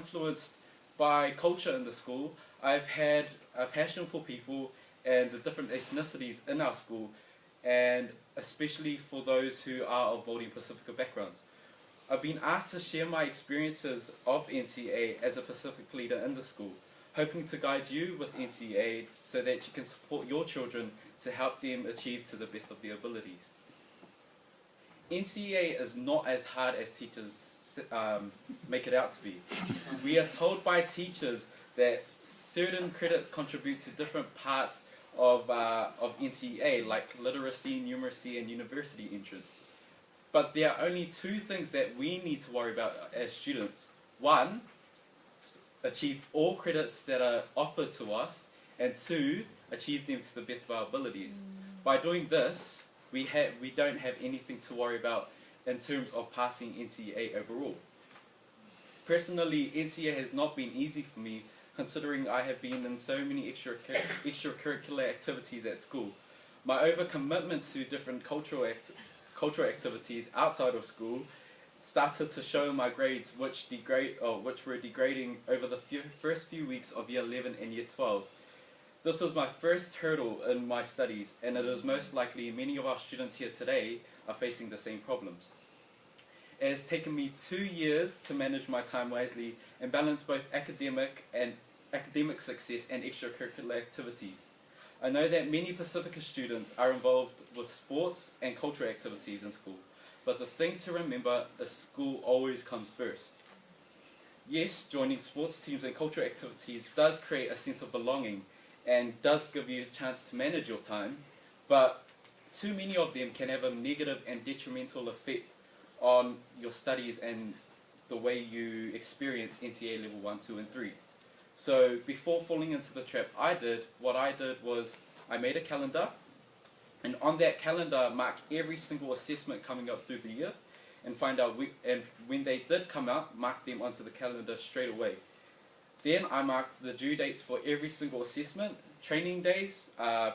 influenced by culture in the school. I've had a passion for people and the different ethnicities in our school, and especially for those who are of Māori Pacifica backgrounds. I've been asked to share my experiences of NCEA as a Pacific leader in the school, hoping to guide you with NCEA so that you can support your children to help them achieve to the best of their abilities. NCEA is not as hard as teachers make it out to be. We are told by teachers that certain credits contribute to different parts of NCEA, like literacy, numeracy, and university entrance. But there are only two things that we need to worry about as students. One, achieve all credits that are offered to us, and two, achieve them to the best of our abilities. By doing this, we don't have anything to worry about in terms of passing NCEA overall. Personally, NCEA has not been easy for me, considering I have been in so many extracurricular activities at school. My overcommitment to different cultural activities outside of school started to show in my grades, which were degrading over the first few weeks of Year 11 and Year 12. This was my first hurdle in my studies, and it is most likely many of our students here today are facing the same problems. It has taken me 2 years to manage my time wisely and balance both academic success and extracurricular activities. I know that many Pacifica students are involved with sports and cultural activities in school, but the thing to remember is school always comes first. Yes, joining sports teams and cultural activities does create a sense of belonging and does give you a chance to manage your time, but too many of them can have a negative and detrimental effect on your studies and the way you experience NCEA level 1, 2 and 3. So before falling into the trap what I did was I made a calendar, and on that calendar mark every single assessment coming up through the year and find out and when they did come out, mark them onto the calendar straight away. Then I marked the due dates for every single assessment, training days,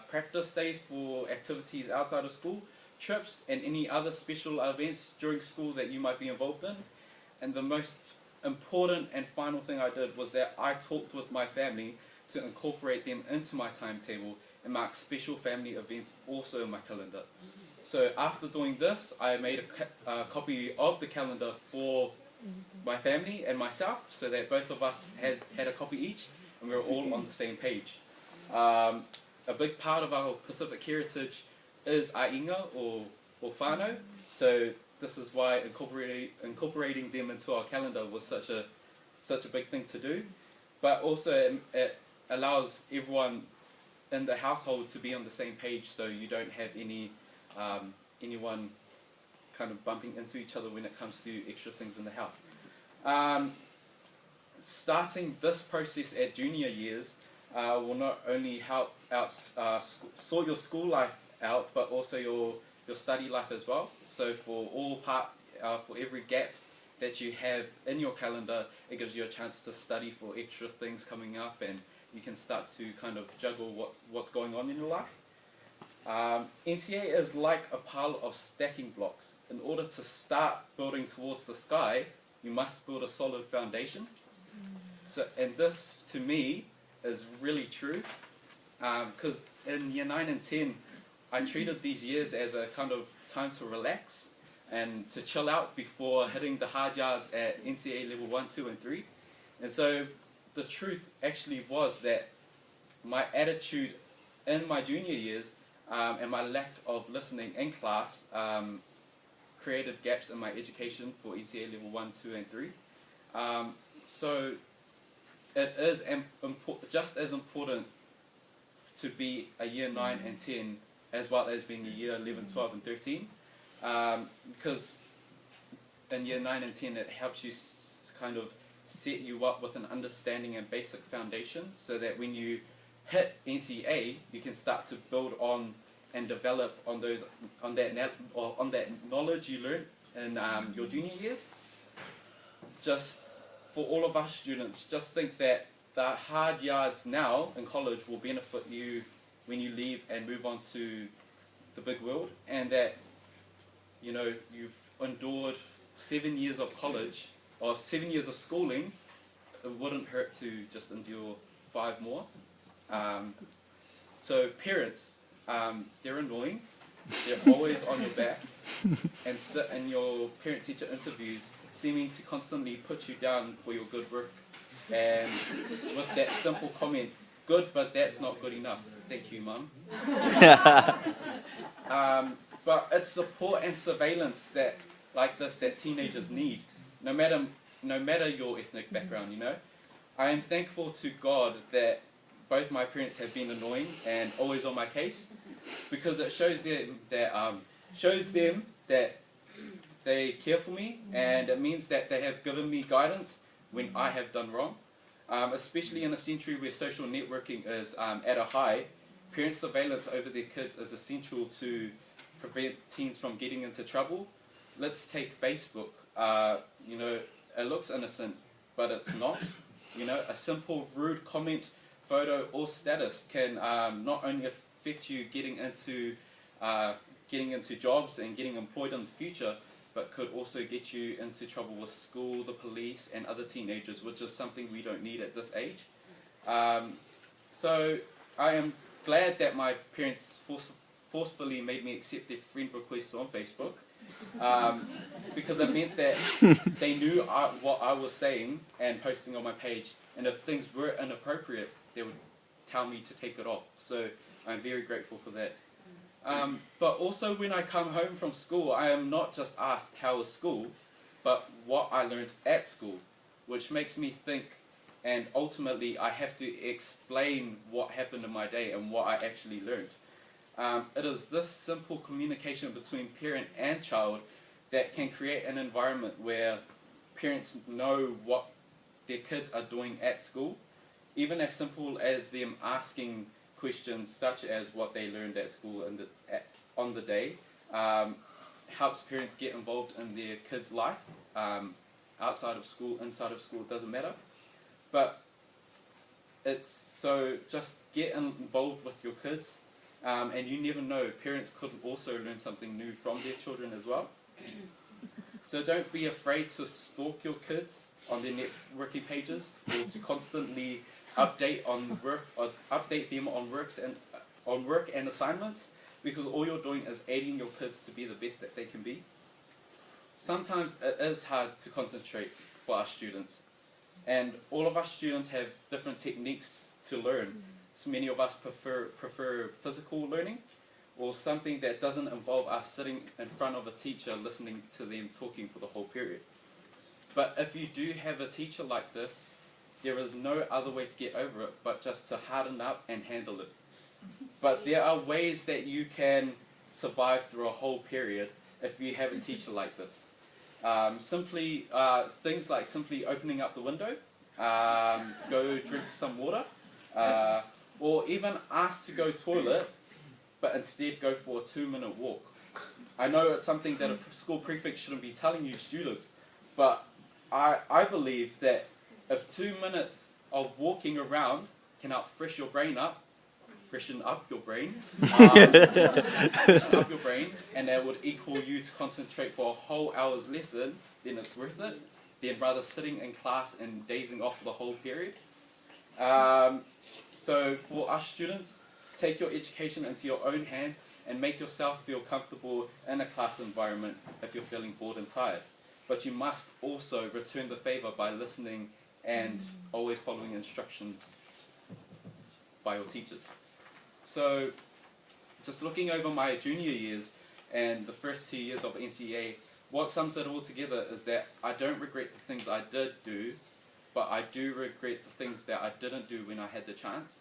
practice days for activities outside of school, trips and any other special events during school that you might be involved in. And the most important and final thing I did was that I talked with my family to incorporate them into my timetable and mark special family events also in my calendar. So after doing this, I made a copy of the calendar for my family and myself so that both of us had a copy each and we were all on the same page. A big part of our Pacific heritage is ainga or whānau, so this is why incorporating them into our calendar was such a big thing to do. But also it allows everyone in the household to be on the same page, so you don't have anyone kind of bumping into each other when it comes to extra things in the house. Starting this process at junior years will not only help out sort your school life out, but also your study life as well. So for every gap that you have in your calendar, it gives you a chance to study for extra things coming up, and you can start to kind of juggle what's going on in your life. NCEA is like a pile of stacking blocks. In order to start building towards the sky, you must build a solid foundation. And this, to me, is really true, because in Year 9 and 10, I treated these years as a kind of time to relax and to chill out before hitting the hard yards at NCEA level 1, 2 and 3. And so the truth actually was that my attitude in my junior years and my lack of listening in class created gaps in my education for NCEA level 1, 2 and 3. So it is just as important to be a Year 9 and 10 as well as being a Year 11, 12 and 13, because in Year 9 and 10 it helps you kind of set you up with an understanding and basic foundation, so that when you hit NCEA you can start to build on and develop on that knowledge you learned in your junior years. Just for all of us students, just think that the hard yards now in college will benefit you when you leave and move on to the big world, and that you've endured 7 years of college or 7 years of schooling it wouldn't hurt to just endure 5 more. So parents, they're annoying. They're always on your back and sit in your parent-teacher interviews seeming to constantly put you down for your good work. And with that simple comment, good, but that's not good enough. Thank you, Mum. But it's support and surveillance that teenagers need, no matter your ethnic background, you know. I am thankful to God that both my parents have been annoying and always on my case, because it shows them that they care for me, and it means that they have given me guidance when I have done wrong. Especially in a century where social networking is at a high, parents' surveillance over their kids is essential to prevent teens from getting into trouble. Let's take Facebook. You know, it looks innocent, but it's not. You know, a simple rude comment, photo, or status can not only affect you getting into jobs and getting employed in the future, but could also get you into trouble with school, the police, and other teenagers, which is something we don't need at this age. So I am glad that my parents forcefully made me accept their friend requests on Facebook, because it meant that they knew what I was saying and posting on my page, and if things were inappropriate, they would tell me to take it off. So I'm very grateful for that. But also when I come home from school, I am not just asked how was school, but what I learned at school, which makes me think, and ultimately I have to explain what happened in my day and what I actually learned. It is this simple communication between parent and child that can create an environment where parents know what their kids are doing at school, even as simple as them asking questions such as what they learned at school and on the day, helps parents get involved in their kids' life, outside of school, inside of school, it doesn't matter. But it's so just get involved with your kids, and you never know, parents could also learn something new from their children as well. So don't be afraid to stalk your kids on their networking pages, or to constantly update them on work and assignments, because all you're doing is aiding your kids to be the best that they can be. Sometimes it is hard to concentrate for our students, and all of our students have different techniques to learn. So many of us prefer physical learning, or something that doesn't involve us sitting in front of a teacher listening to them talking for the whole period. But if you do have a teacher like this, there is no other way to get over it but just to harden up and handle it. But there are ways that you can survive through a whole period if you have a teacher like this. Things like simply opening up the window, go drink some water, or even ask to go toilet, but instead go for a 2-minute walk. I know it's something that a school prefect shouldn't be telling you students, but I believe that if 2 minutes of walking around can help freshen up your brain, and that would equal you to concentrate for a whole hour's lesson, then it's worth it, than rather sitting in class and dazing off the whole period. So for us students, take your education into your own hands and make yourself feel comfortable in a class environment if you're feeling bored and tired. But you must also return the favor by listening and always following instructions by your teachers. So just looking over my junior years and the first 2 years of NCEA, what sums it all together is that I don't regret the things I did do, but I do regret the things that I didn't do when I had the chance.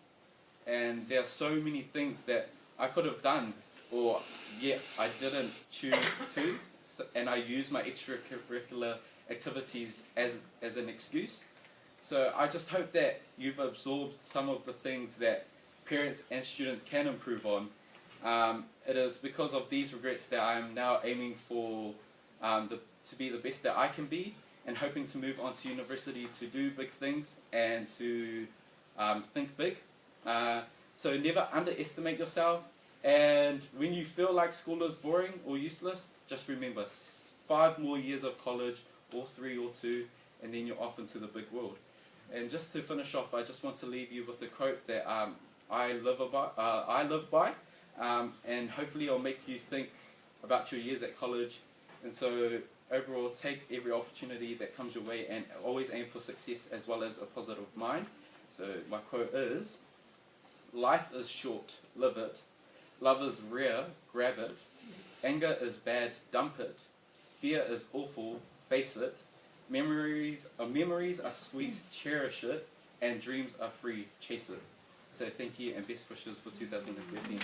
And there are so many things that I could have done, or yet I didn't choose to, and I use my extracurricular activities as an excuse. So I just hope that you've absorbed some of the things that parents and students can improve on. It is because of these regrets that I am now aiming for to be the best that I can be, and hoping to move on to university to do big things and to think big. So never underestimate yourself, and when you feel like school is boring or useless, just remember 5 more years of college, or 3 or 2, and then you're off into the big world. And just to finish off, I just want to leave you with a quote that I live by, and hopefully it'll make you think about your years at college. And so overall, take every opportunity that comes your way and always aim for success as well as a positive mind. So my quote is, life is short, live it. Love is rare, grab it. Anger is bad, dump it. Fear is awful, face it. Memories are sweet, cherish it. And dreams are free, chase it. So thank you and best wishes for 2013.